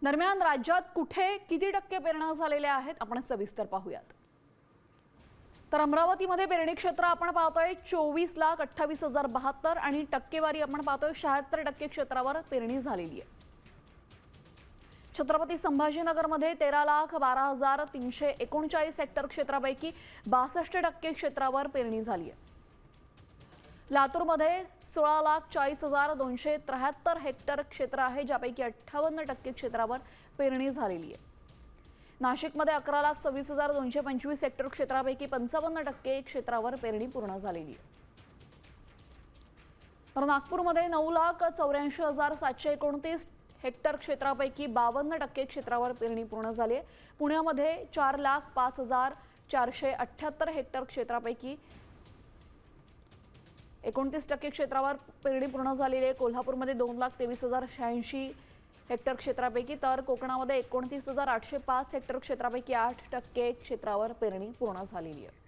दरम्यान राज्यात कुठे किती टक्के पेरण्या झालेल्या आहेत आपण सविस्तर पाहूयात। तर अमरावतीमध्ये पेरणी क्षेत्र आपण पाहतोय 24,28,072 आणि टक्केवारी आपण पाहतोय 76% क्षेत्रावर पेरणी झालेली आहे। छत्रपती संभाजीनगरमध्ये 13,12,339 हेक्टर क्षेत्रापैकी 62% क्षेत्रावर पेरणी झाली आहे। लातूरमध्ये 16,40,273 हेक्टर क्षेत्र आहे, ज्यापैकी 58% क्षेत्रावर पेरणी झालेली आहे। नाशिकमध्ये 11,26,225 हेक्टर क्षेत्रापैकी 55% क्षेत्रावर पेरणी पूर्ण झालेली आहे। तर नागपूरमध्ये 9,84,729 हेक्टर क्षेत्रापैकी 52% क्षेत्रावर पेरणी पूर्ण झाली आहे। पुण्यामध्ये 4,05,478 हेक्टर क्षेत्रापैकी 29% क्षेत्रावर पेरणी पूर्ण झालेली आहे। कोल्हापूरमध्ये 2,23,086 हेक्टर क्षेत्रापैकी, तर कोकणामध्ये 29,805 हेक्टर क्षेत्रापैकी 8% क्षेत्रावर पेरणी पूर्ण झालेली आहे।